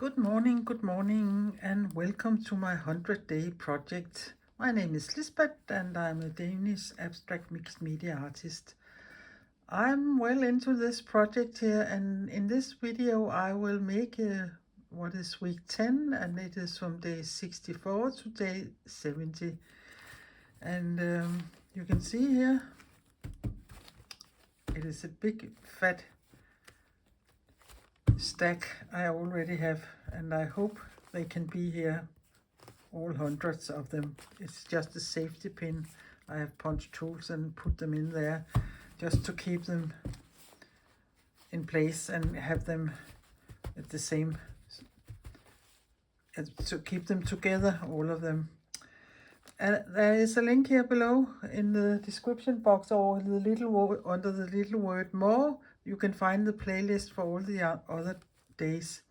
Good morning, and welcome to my 100-day project. My name is Lisbeth, and I'm a Danish abstract mixed media artist. I'm well into this project here, and in this video I will make what is week 10, and it is from day 64 to day 70. And you can see here, it is a big fat stack I already have, and I hope they can be here, all hundreds of them. It's just a safety pin. I have punch tools and put them in there just to keep them in place and have them at the same, to keep them together, all of them. There is a link here below in the description box, or the little under the little word more. You can find the playlist for all the other days.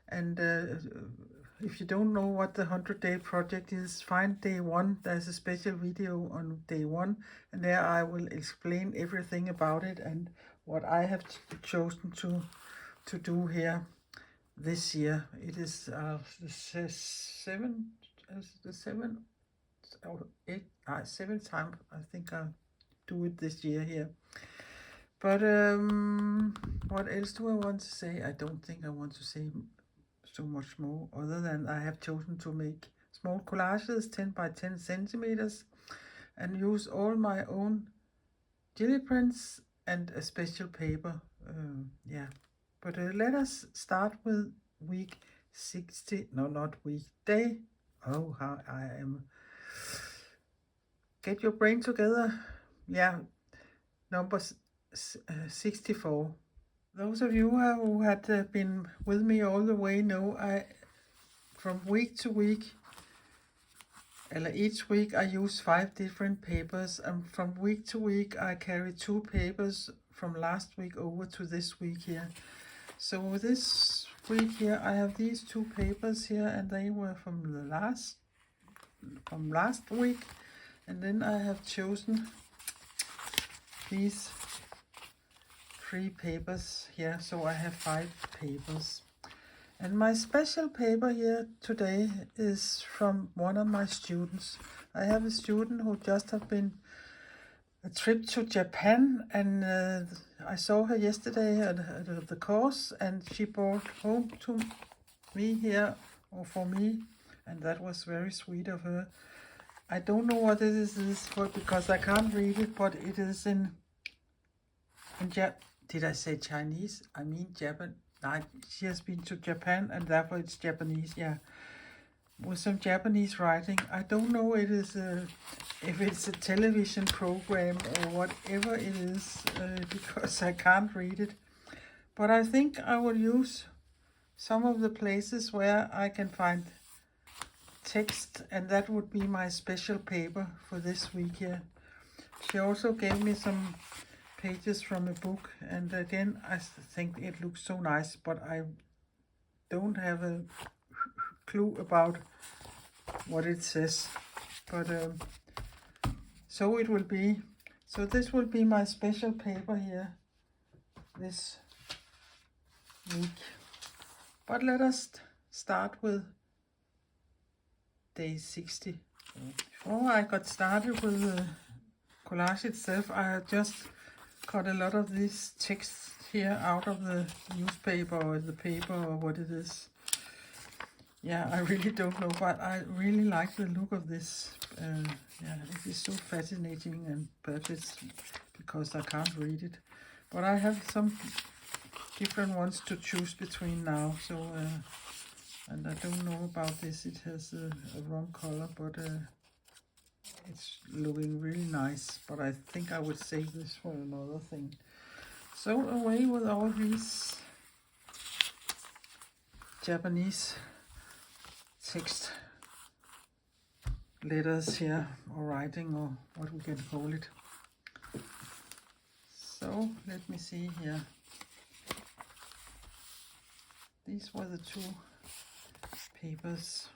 And if you don't know what the 100-day project is, find day 1. There's a special video on day 1, and there I will explain everything about it and what I have chosen to do here this year. It is the seventh time I think I'll do it this year here. But what else do I want to say? I don't think I want to say so much more, other than I have chosen to make small collages 10 by 10 centimeters and use all my own jelly prints and a special paper. But let us start with week 60. No, not week, day. Oh, how I am. Get your brain together. Yeah, number 64. Those of you who had been with me all the way know from week to week, each week I use 5 different papers, and from week to week I carry 2 papers from last week over to this week here. So this week here I have these 2 papers here, and they were from last week. And then I have chosen these 3 papers here, so I have 5 papers. And my special paper here today is from one of my students. I have a student who just have been a trip to Japan, and I saw her yesterday at the course, and she brought home to me here, or for me, and that was very sweet of her. I don't know what this is for, because I can't read it, but it is in did I say Chinese? I mean Japan. She has been to Japan, and therefore it's Japanese, yeah. With some Japanese writing. I don't know if it's a television program or whatever it is, because I can't read it. But I think I will use some of the places where I can find text, and that would be my special paper for this week here. She also gave me some pages from a book, and again I think it looks so nice, but I don't have a clue about what it says. But so it will be. So this will be my special paper here this week. But let us start with day 60. Before I got started with the collage itself, I just cut a lot of this text here out of the newspaper or the paper or what it is. Yeah, I really don't know, but I really like the look of this. Yeah, it is so fascinating, and perhaps because I can't read it. But I have some different ones to choose between now, so and I don't know about this. It has a wrong color, but it's looking really nice. But I think I would save this for another thing. So away with all these Japanese text letters here, or writing, or what we can call it. So let me see here. These were the 2 papers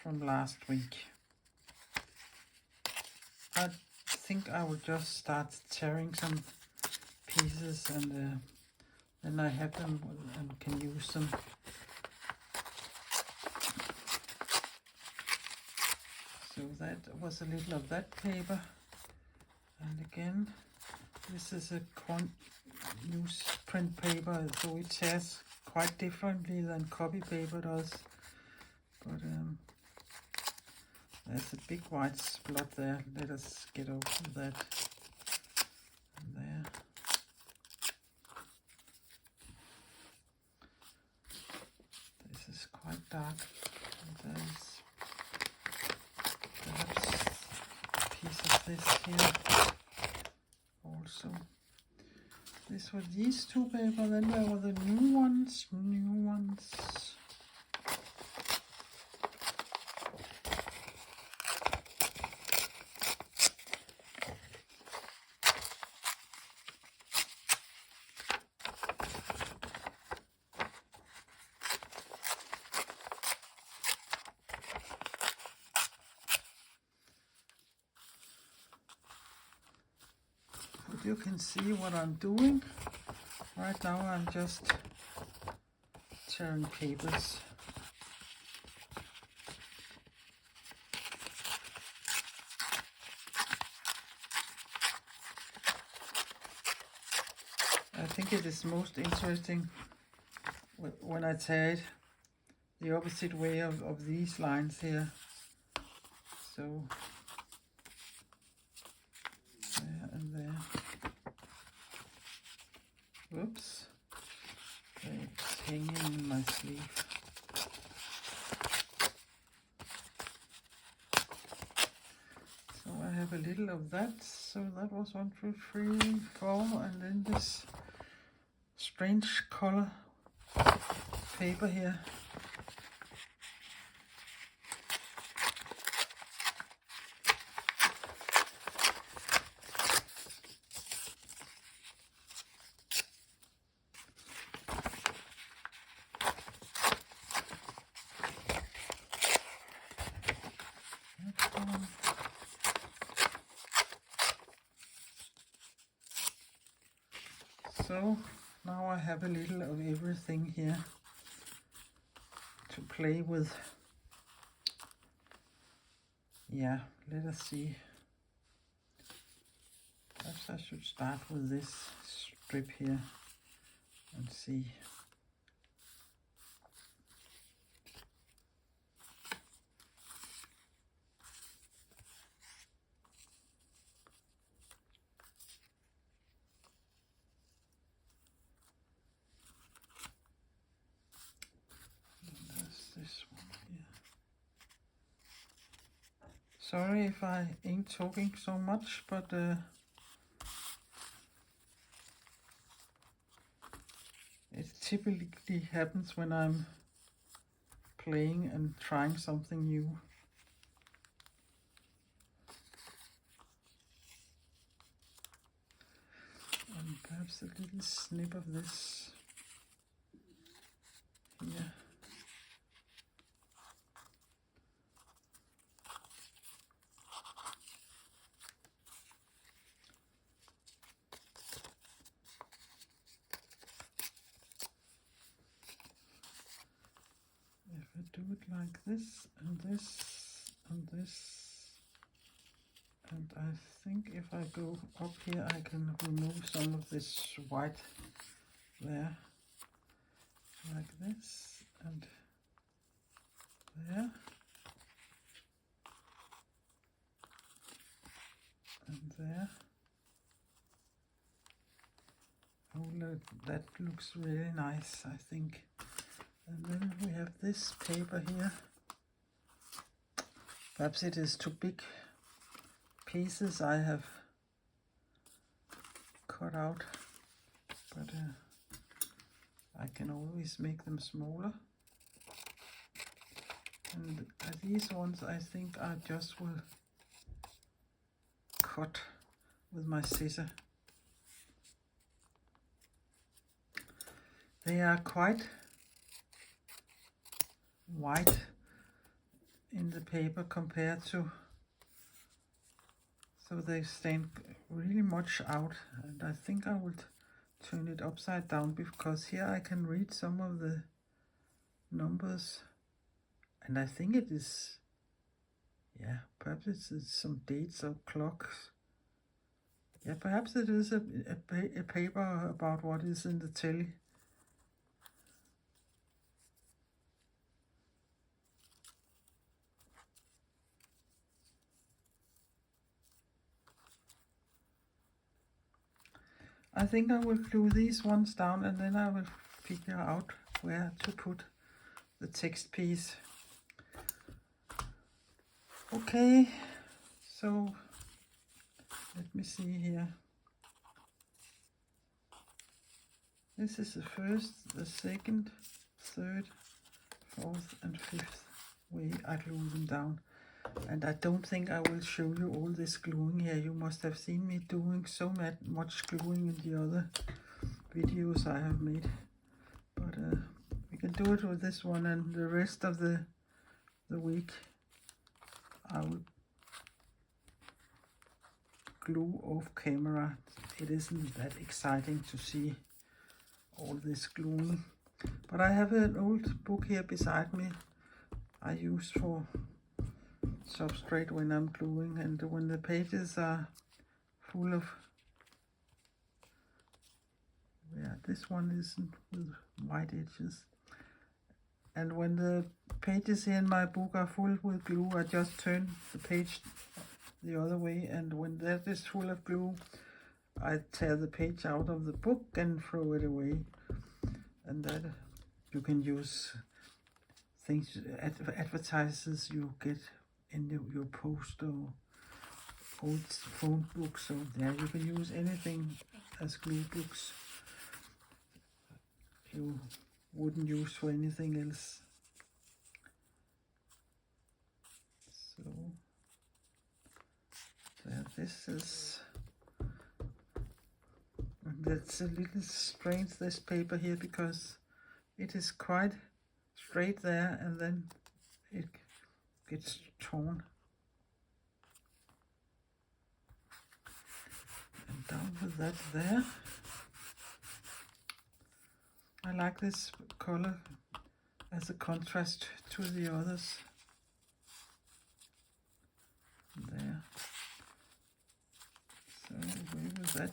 from last week. I think I will just start tearing some pieces, and then I have them and can use them. So that was a little of that paper. And again, this is a newsprint paper, so it tears quite differently than copy paper does. But there's a big white spot there. Let us get over that. And there. This is quite dark. And there's perhaps a piece of this here also. This were these two paper, then there were the new ones. But you can see what I'm doing. Right now I'm just tearing papers. I think it is most interesting when I tear it the opposite way of these lines here. So there and there. Whoops, it's hanging in my sleeve. So I have a little of that. So that was 1, 2, 3, 4, and then this strange color paper here. So now I have a little of everything here to play with. Yeah, let us see. Perhaps I should start with this strip here and see. This one here. Sorry if I ain't talking so much, but it typically happens when I'm playing and trying something new. And perhaps a little snip of this here. If I do it like this, and this, and this, and I think if I go up here I can remove some of this white there, like this, and there, and there. Oh look, that looks really nice, I think. And then we have this paper here. Perhaps it is too big pieces I have cut out, but I can always make them smaller. And these ones I think I just will cut with my scissor. They are quite white in the paper compared to, so they stand really much out, and I think I would turn it upside down because here I can read some of the numbers, and I think it is, yeah, perhaps it's some dates or clocks. Yeah, perhaps it is a paper about what is in the telly. I think I will glue these ones down and then I will figure out where to put the text piece. Okay, so let me see here. This is the first, the second, third, fourth and fifth way I glue them down. And I don't think I will show you all this gluing here. You must have seen me doing so much gluing in the other videos I have made. But we can do it with this one, and the rest of the week I will glue off camera. It isn't that exciting to see all this gluing. But I have an old book here beside me I use for substrate when I'm gluing, and when the pages are full of, yeah, this one isn't with white edges, and when the pages here in my book are full with glue, I just turn the page the other way, and when that is full of glue, I tear the page out of the book and throw it away. And that you can use things, advertises you get in your post or old phone books. So yeah, you can use anything as glue books you wouldn't use for anything else. So there, this is, that's a little strange, this paper here, because it is quite straight there and then it gets torn. And down with that there. I like this color as a contrast to the others. There. So away with that.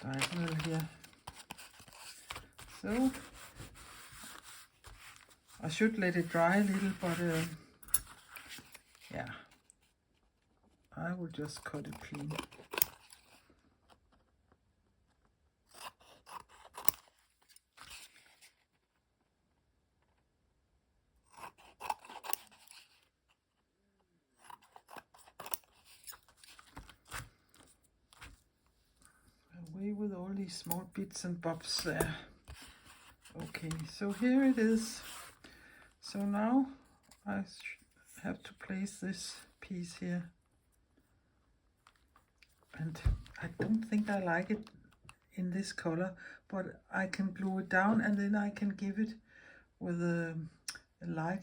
Diagonal here. So I should let it dry a little, but yeah, I will just cut it clean. Away with all these small bits and bobs there. Okay, so here it is. So now I have to place this piece here. And I don't think I like it in this color, but I can glue it down and then I can give it with a light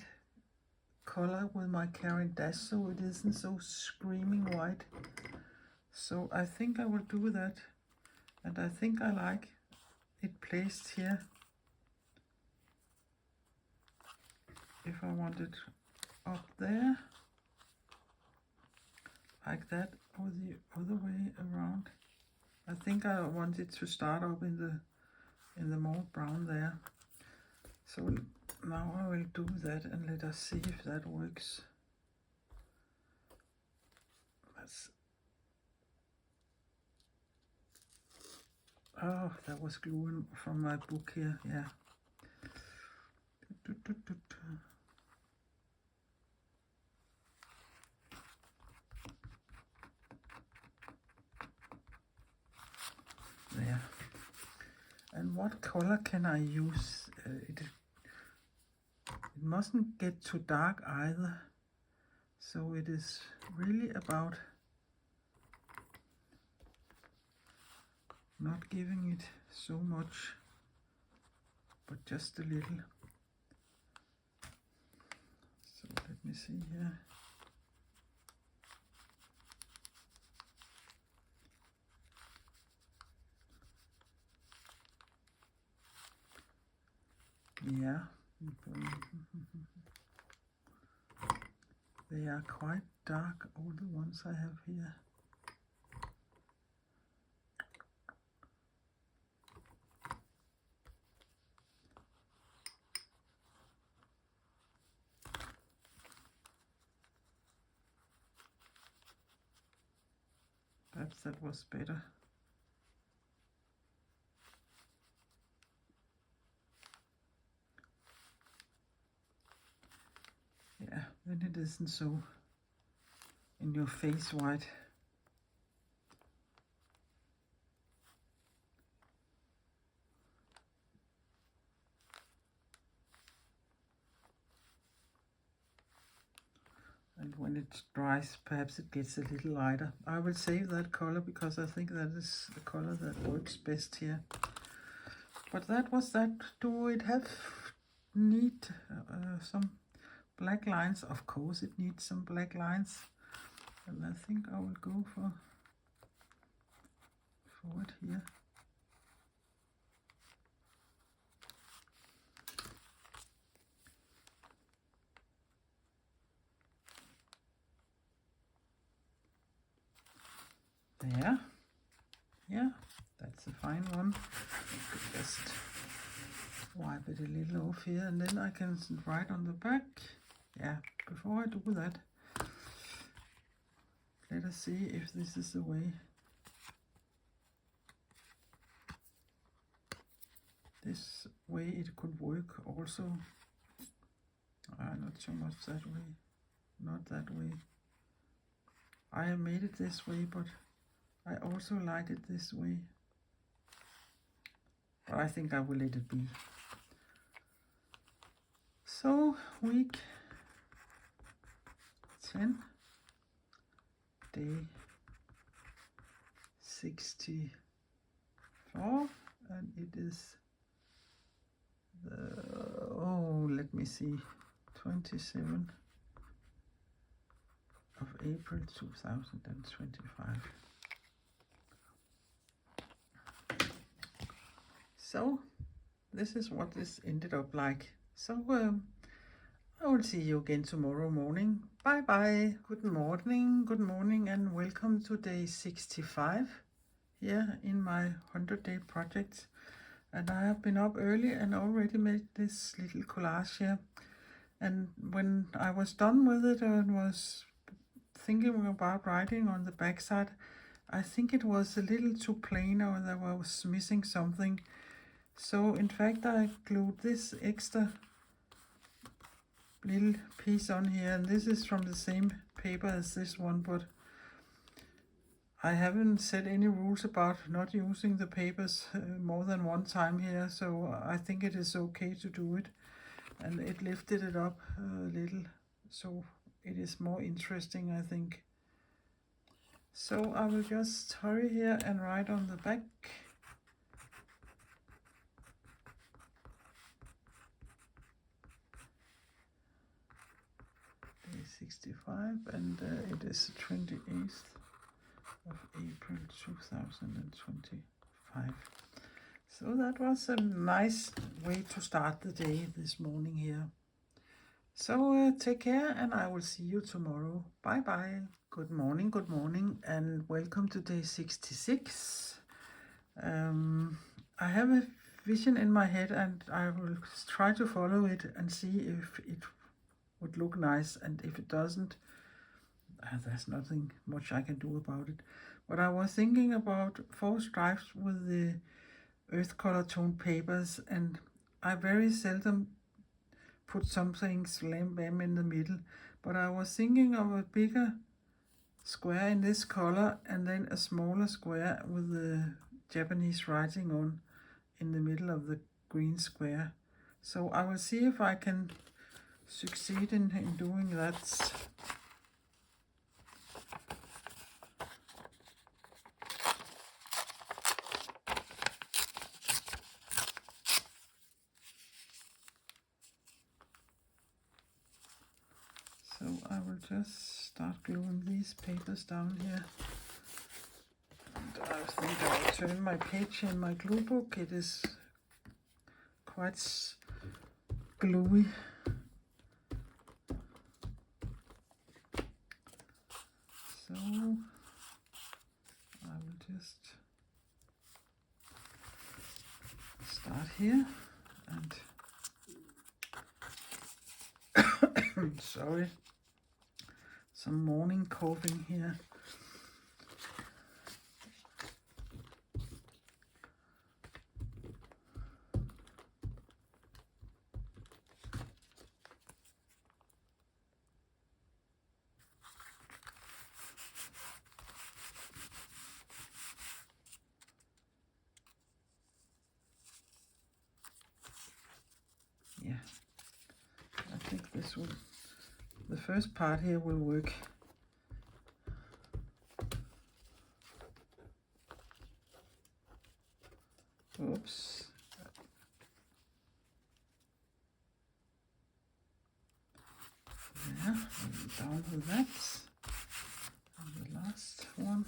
color with my Caran d'Ache, so it isn't so screaming white. So I think I will do that, and I think I like it placed here. If I want it up there like that, or the other way around. I think I want it to start up in the more brown there. So now I will do that and let us see if that works. Oh, that was glue from my book here, yeah. There. And what color can I use? It mustn't get too dark either. So it is really about not giving it so much, but just a little. me see here. Yeah, they are quite dark, all the ones I have here. Perhaps that was better. Yeah, then it isn't so in your face white. And when it dries, perhaps it gets a little lighter. I will save that color because I think that is the color that works best here. But that was that. Do it need some black lines? Of course it needs some black lines. And I think I will go for it here. There. Yeah, that's a fine one. Just wipe it a little off here, and then I can write on the back. Yeah, before I do that, let us see if this is the way. This way it could work also. Not so much that way. Not that way. I have made it this way, but I also like it this way. But I think I will let it be. So, week 10, day 64, and it is let me see, 27th of April 2025. So this is what this ended up like. So I will see you again tomorrow morning. Bye bye. Good morning, and welcome to day 65 here in my 100-day project. And I have been up early and already made this little collage here. And when I was done with it and was thinking about writing on the back side, I think it was a little too plain, or there was missing something. So in fact I glued this extra little piece on here, and this is from the same paper as this one, but I haven't set any rules about not using the papers more than one time here, so I think it is okay to do it. And it lifted it up a little, so it is more interesting, I think. So I will just hurry here and write on the back. Day 65, and it is 28th of April 2025. So that was a nice way to start the day this morning here. So take care, and I will see you tomorrow. Bye bye. Good morning, and welcome to day 66. I have a vision in my head, and I will try to follow it and see if it would look nice, and if it doesn't, there's nothing much I can do about it. But I was thinking about 4 stripes with the earth color tone papers, and I very seldom put something slam bam in the middle, but I was thinking of a bigger square in this color and then a smaller square with the Japanese writing on in the middle of the green square. So I will see if I can succeed in doing that. So I will just start gluing these papers down here. And I think I will turn my page in my glue book. It is quite gluey. So I will just start here and sorry, some morning coughing here. Yeah, I think this will, the first part here will work. Oops. Yeah, down with that. And the last one.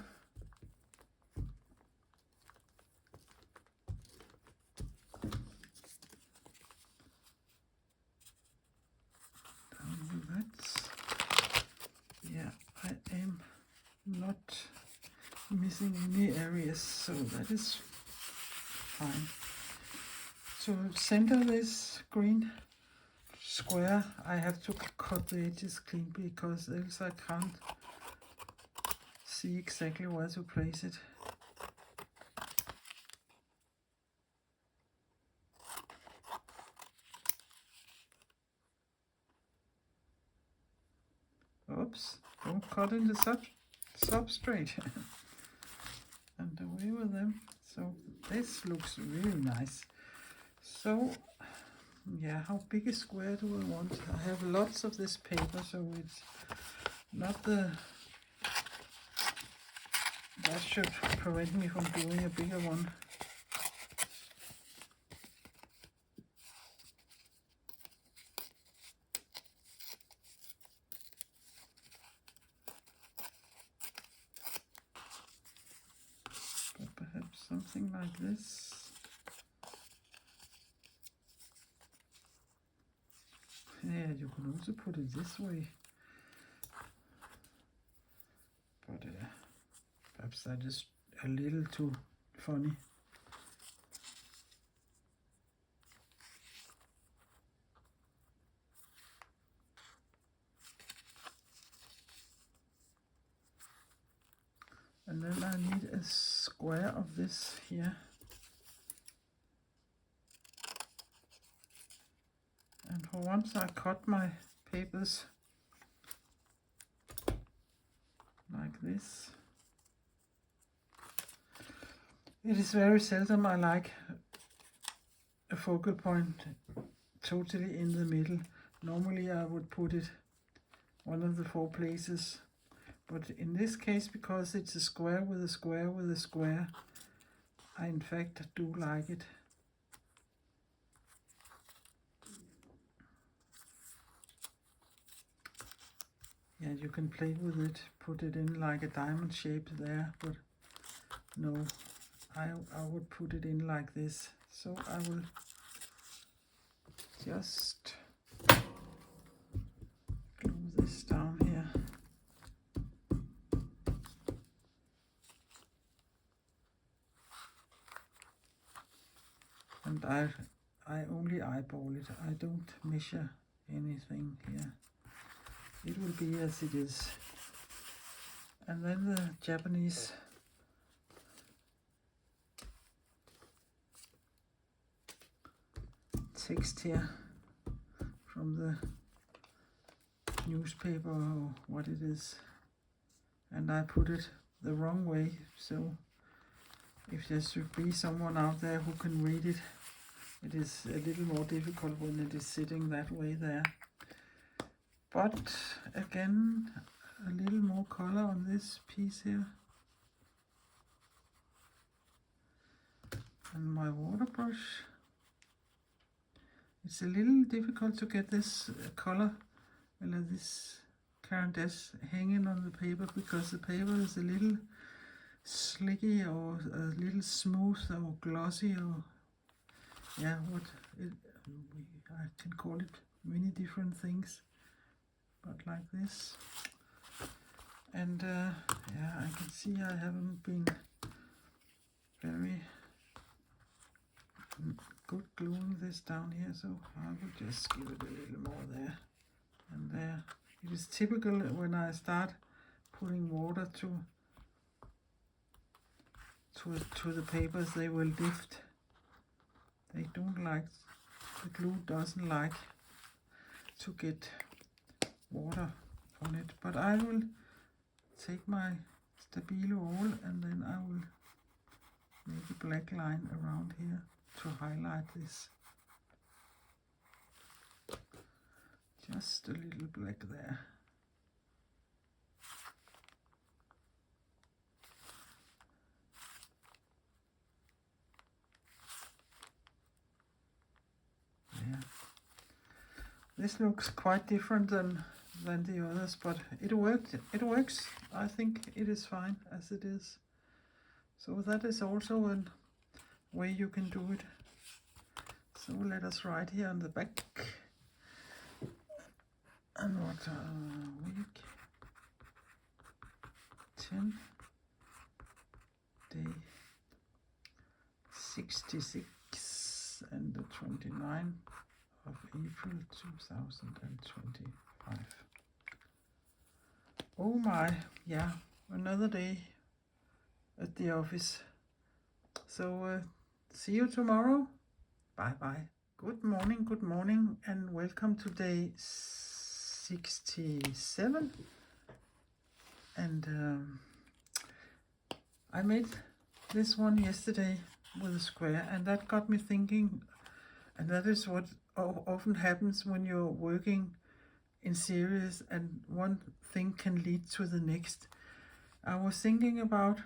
Down with that. Yeah, I am not missing any areas, so that is fine. To center this green square, I have to cut the edges clean because else I can't see exactly where to place it. Oops, don't cut in the substrate. And away with them. So this looks really nice. So yeah, how big a square do I want? I have lots of this paper, so it's not the, that should prevent me from doing a bigger one. But perhaps something like this. Yeah, you can also put it this way. But perhaps that is a little too funny. And then I need a square of this here. And for once I cut my papers like this. It is very seldom I like a focal point totally in the middle. Normally I would put it one of the 4 places. But in this case, because it's a square with a square with a square, I in fact do like it. Yeah, you can play with it, put it in like a diamond shape there, but no, I would put it in like this. So I will just glue this down here. And I only eyeball it. I don't measure anything here. It will be as it is. And then the Japanese text here from the newspaper or what it is. And I put it the wrong way, so if there should be someone out there who can read it, it is a little more difficult when it is sitting that way there. But again, a little more color on this piece here. And my water brush. It's a little difficult to get this color, this clarinets hanging on the paper because the paper is a little slicky or a little smooth or glossy or yeah, I can call it many different things, but like this. And yeah, I can see I haven't been very good gluing this down here, so I will just give it a little more there and there. It is typical when I start putting water to the papers, they will lift. They don't like, the glue doesn't like to get water on it. But I will take my Stabilo oil and then I will make a black line around here to highlight this. Just a little black there. Yeah. This looks quite different than the others, but it worked. It works. I think it is fine as it is. So that is also a way you can do it. So let us write here on the back. And what week 10 day 66 and the 29th of April 2025. Oh my, yeah, another day at the office. So see you tomorrow. Bye bye. Good morning, and welcome to day 67. And I made this one yesterday with a square, and that got me thinking, and that is what often happens when you're working in series and one thing can lead to the next. I was thinking about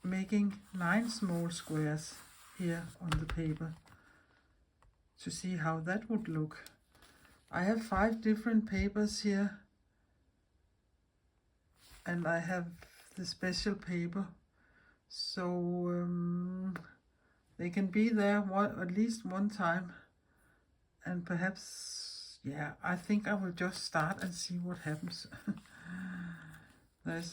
making 9 small squares here on the paper to see how that would look. I have 5 different papers here, and I have the special paper, so they can be there at least one time, and perhaps, yeah, I think I will just start and see what happens. That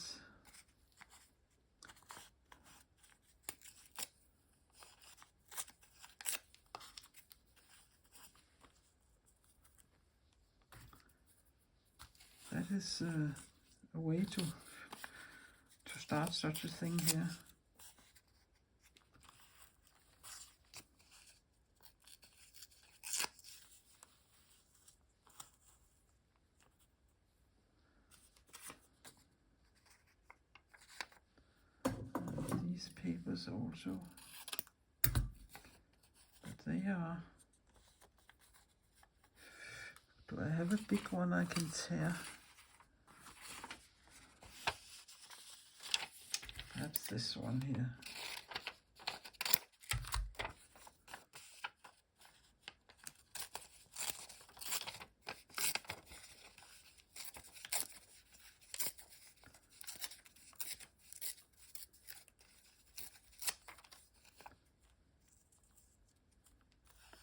is a way to start such a thing here. These papers also, but they are. Do I have a big one I can tear? Perhaps this one here.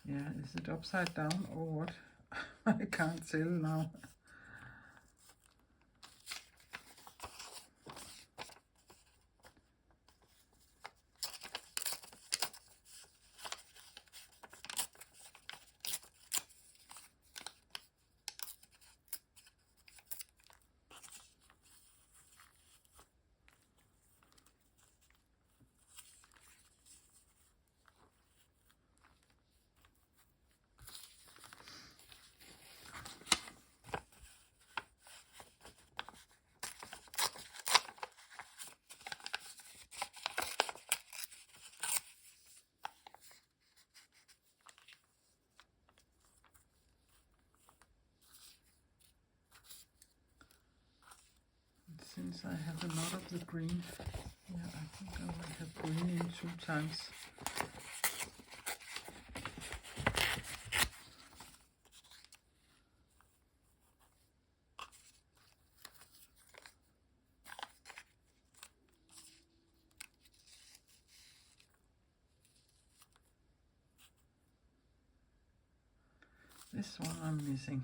Yeah, is it upside down or what? I can't tell now. Since I have a lot of the green, yeah, I think I will have green in 2 times. This one I'm missing.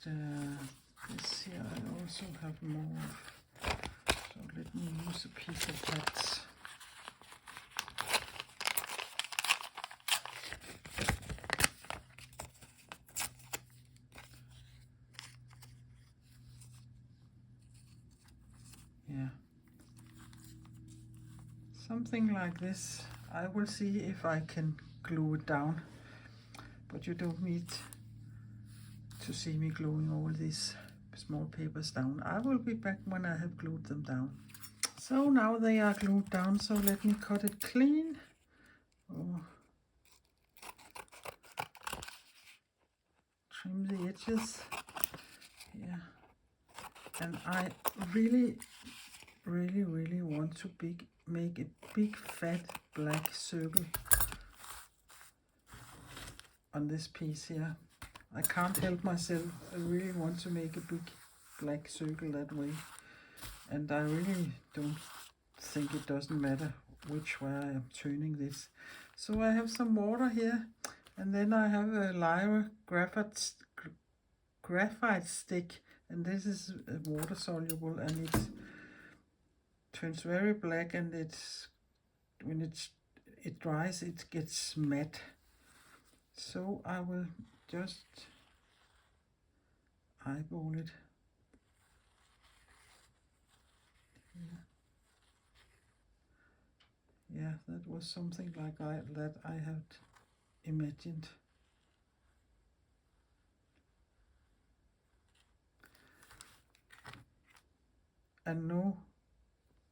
And this here I also have more of. So let me use a piece of that. Yeah. Something like this. I will see if I can glue it down. But you don't need to see me gluing all these small papers down. I will be back when I have glued them down. So now they are glued down, so let me cut it clean. Oh. Trim the edges here. And I really want to make a big fat black circle on this piece here. I can't help myself. I really want to make a big black circle that way. And I really don't think it doesn't matter which way I am turning this. So I have some water here, and then I have a Lyra graphite stick, and this is water soluble, and it turns very black, and when it dries it gets matte. So I will just eyeball it. Yeah, that was something like that I had imagined. And no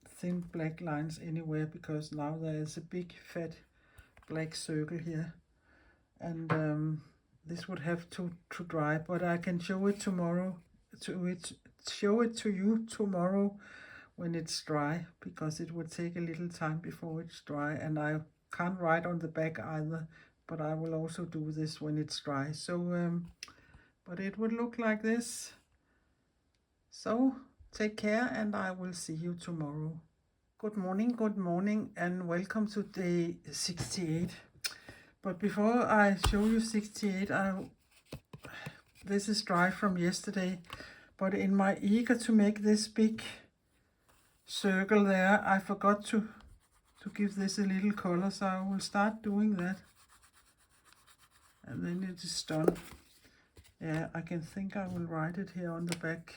thin black lines anywhere, because now there is a big fat black circle here, and this would have to dry, but I can show it tomorrow. Show it to you tomorrow when it's dry, because it would take a little time before it's dry, and I can't write on the back either, but I will also do this when it's dry. So but it would look like this. So take care, and I will see you tomorrow. Good morning, and welcome to day 68. But before I show you 68, this is dry from yesterday, but in my eager to make this big circle there, I forgot to give this a little color, so I will start doing that, and then it is done. Yeah, I can think I will write it here on the back.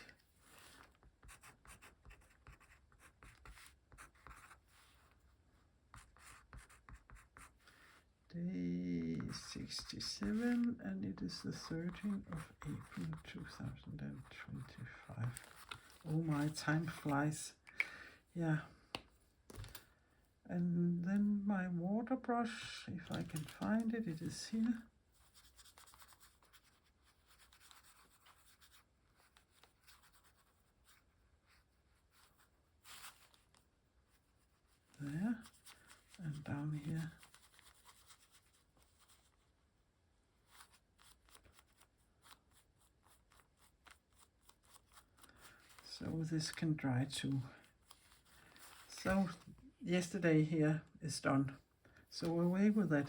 Day 67, and it is the 13th of April 2025. Oh, my time flies. Yeah. And then my water brush, if I can find it, it is here. There, and down here. So this can dry too. So yesterday here is done. So away with that.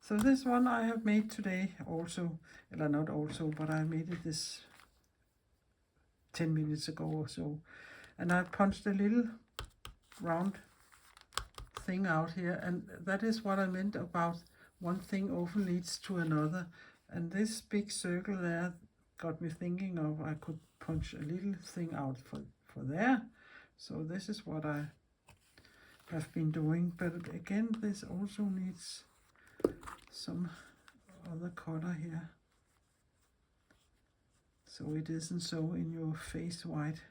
So this one I have made today also, well, not also, but I made it this 10 minutes ago or so. And I punched a little round thing out here, and that is what I meant about one thing often leads to another. And this big circle there got me thinking of I could punch a little thing out for there. So this is what I have been doing, but again this also needs some other color here, so it isn't so in your face white.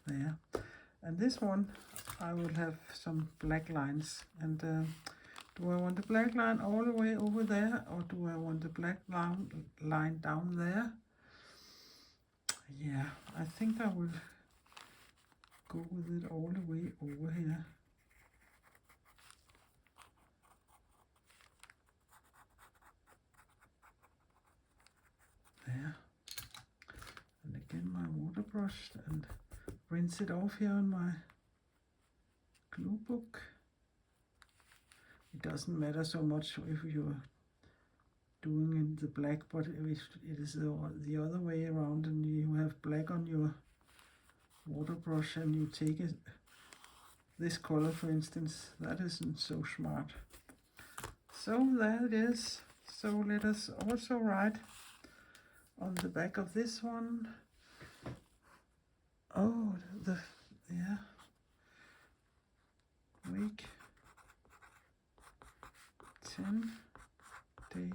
There. And this one I will have some black lines, and do I want the black line all the way over there, or do I want the black line down there? Yeah, I think I will go with it all the way over here. there. And again my water brush and rinse it off here on my glue book. It doesn't matter so much if you're doing in the black, but if it is the other way around and you have black on your water brush and you take it, this color for instance, that isn't so smart. So there it is. So let us also write on the back of this one, oh, yeah, week 10, day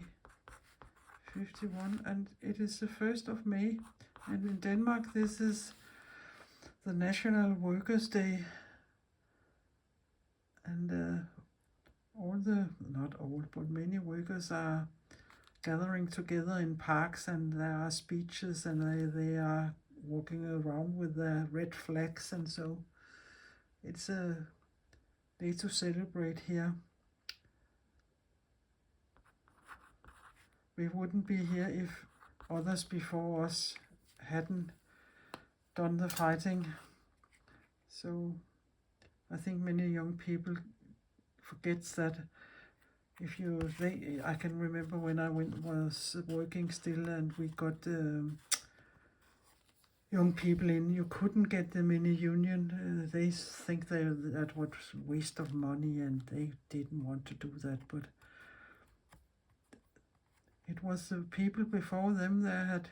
51, and it is the 1st of May, and in Denmark this is the National Workers' Day, and not all, but many workers are gathering together in parks, and there are speeches, and they are walking around with their red flags, and so it's a day to celebrate here. We wouldn't be here if others before us hadn't done the fighting. So I think many young people forgets that. I can remember when I was working still, and we got young people in. You couldn't get them in a union. They think that was waste of money, and they didn't want to do that. But it was the people before them that had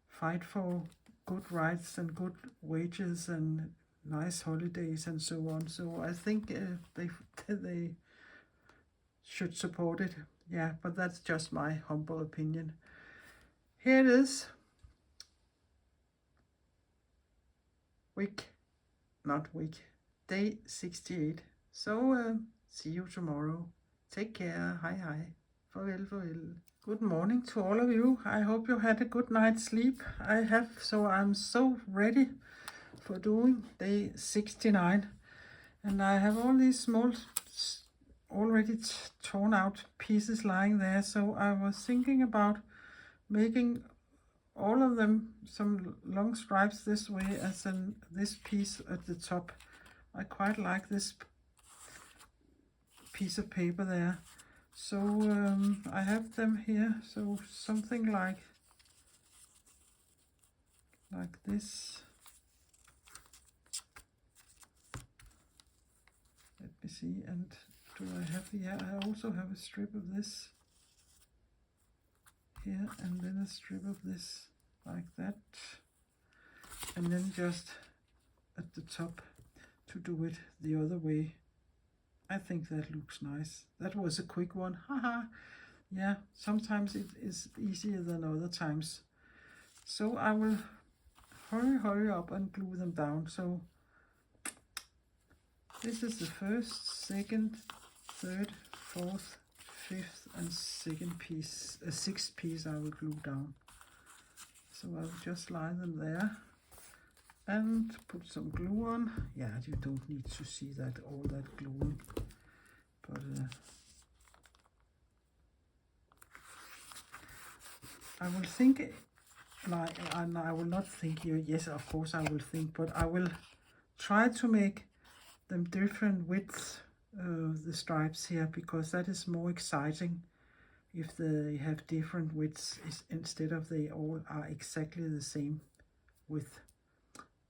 fight for good rights and good wages and nice holidays and so on. So I think they should support it. Yeah, but that's just my humble opinion. Here it is. Day 68. So see you tomorrow. Take care. Hej. Farvel. Good morning to all of you. I hope you had a good night's sleep. I have, so I'm so ready for doing day 69. And I have all these small, already torn out pieces lying there. So I was thinking about making all of them some long stripes this way, as in this piece at the top. I quite like this piece of paper there. So I have them here, so something like this. Let me see, and do I have, yeah, I also have a strip of this here, and then a strip of this like that, and then just at the top to do it the other way. I think that looks nice. That was a quick one. Haha. Yeah, sometimes it is easier than other times. So I will hurry up and glue them down. So this is the first, second, third, fourth, fifth, and sixth piece I will glue down. So I'll just line them there and put some glue on. Yeah, you don't need to see that, all that gluing, but I will think, and I will not think here, yes, of course I will think, but I will try to make them different widths, the stripes here, because that is more exciting if they have different widths instead of they all are exactly the same width.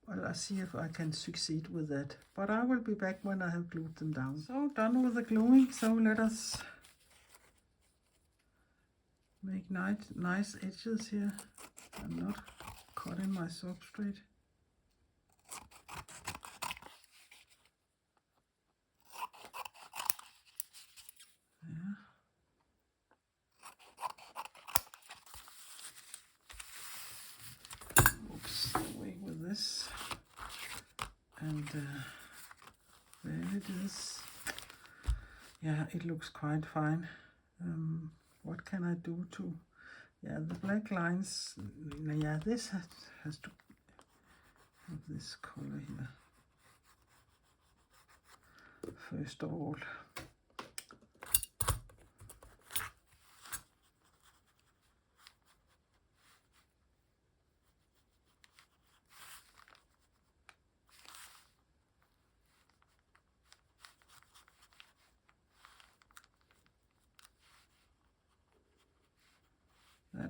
Well, I'll see if I can succeed with that, but I will be back when I have glued them down. So done with the gluing, so let us make nice edges here. I'm not cutting my substrate. Yeah. Oops, away with this. And there it is. Yeah, it looks quite fine. What can I do to, yeah, the black lines, yeah, this has to have this color here. First of all.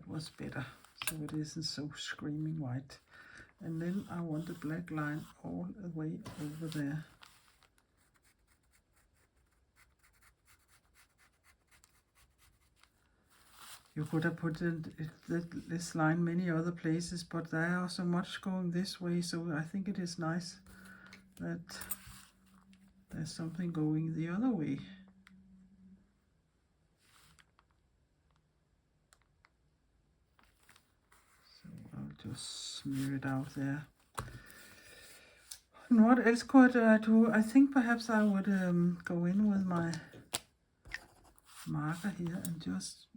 was better, so it isn't so screaming white. And then I want the black line all the way over there. You could have put this line many other places, but there are so much going this way, so I think it is nice that there's something going the other way. So I'll just smear it out there. And what else could I do? I think perhaps I would go in with my marker here and just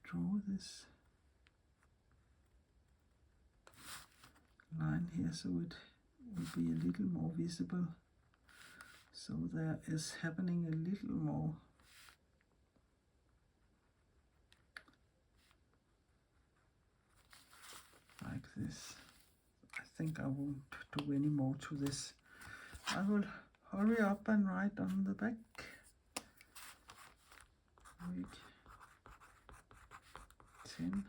draw this line here so it will be a little more visible. So there is happening a little more. Like this. I think I won't do any more to this. I will hurry up and write on the back. Week 10,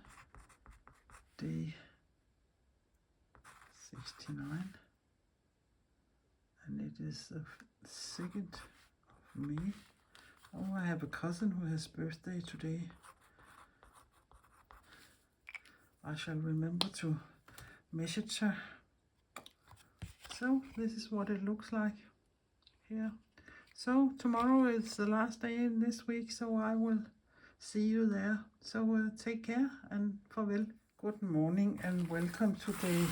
day 69, and it is the 2nd of May. Oh, I have a cousin who has birthday today. I shall remember to message her. So this is what it looks like here. So tomorrow is the last day in this week, so I will see you there. So take care and farewell. Good morning and welcome to day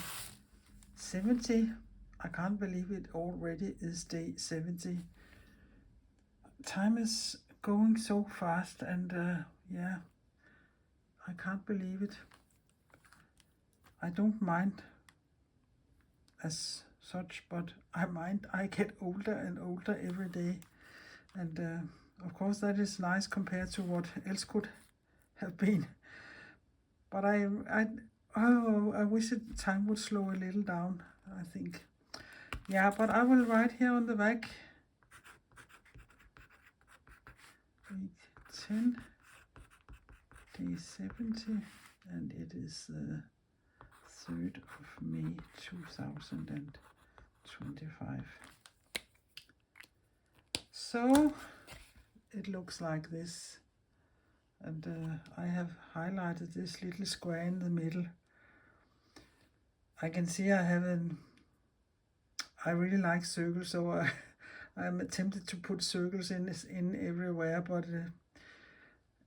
70. I can't believe it already is day 70. Time is going so fast, and yeah, I can't believe it. I don't mind as such, but I mind I get older and older every day, and of course that is nice compared to what else could have been. But I wish time would slow a little down, I think. Yeah, but I will write here on the back, week 10, day 70, and it is the 3rd of May 2025. So it looks like this, and I have highlighted this little square in the middle. I can see I really like circles, so I'm tempted to put circles in everywhere, but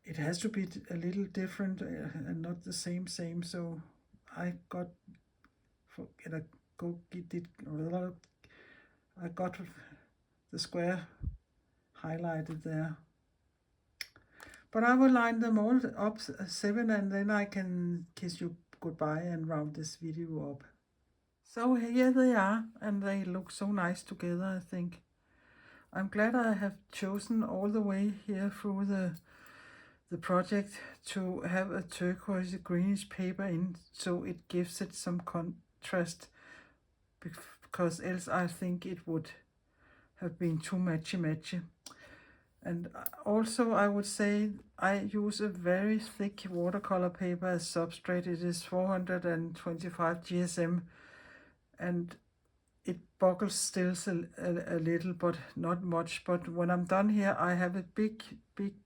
it has to be a little different and not the same. So I got the square highlighted there. But I will line them all up 7, and then I can kiss you goodbye and round this video up. So here they are, and they look so nice together, I think. I'm glad I have chosen all the way here through the project to have a turquoise greenish paper in, so it gives it some contrast, because else I think it would have been too matchy. And also I would say I use a very thick watercolor paper as substrate. It is 425 GSM, and it buckles still a little, but not much. But when I'm done here, I have a big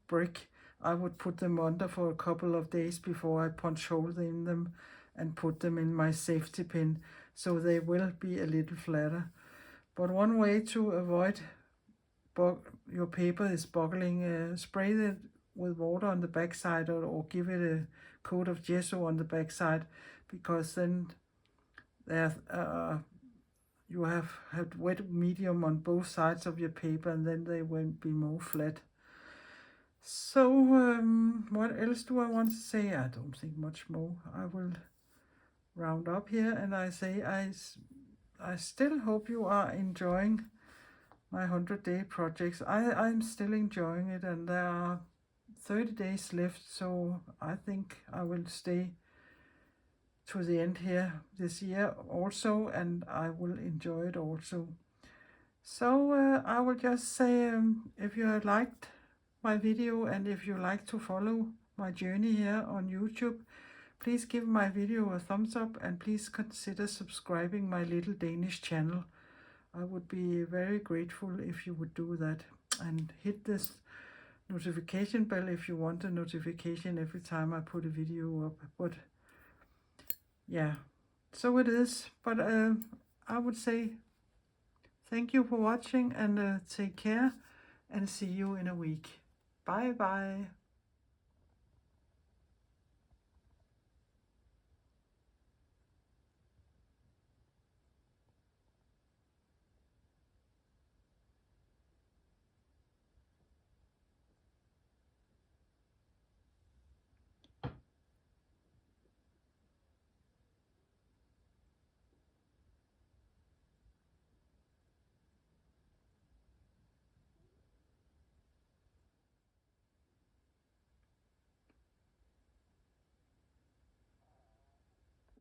brick. I would put them under for a couple of days before I punch holes in them and put them in my safety pin, so they will be a little flatter. But one way to avoid your paper is buckling, spray it with water on the backside, or give it a coat of gesso on the backside, because then you have had wet medium on both sides of your paper, and then they won't be more flat. So what else do I want to say? I don't think much more. I will round up here, and I say I still hope you are enjoying my 100-day projects. I'm still enjoying it, and there are 30 days left, so I think I will stay to the end here this year also, and I will enjoy it also. So I will just say, if you liked my video, and if you like to follow my journey here on YouTube, Please give my video a thumbs up and please consider subscribing my little Danish channel. I would be very grateful if you would do that. And hit this notification bell if you want a notification every time I put a video up. But yeah, so it is. But I would say thank you for watching and take care and see you in a week. Bye bye.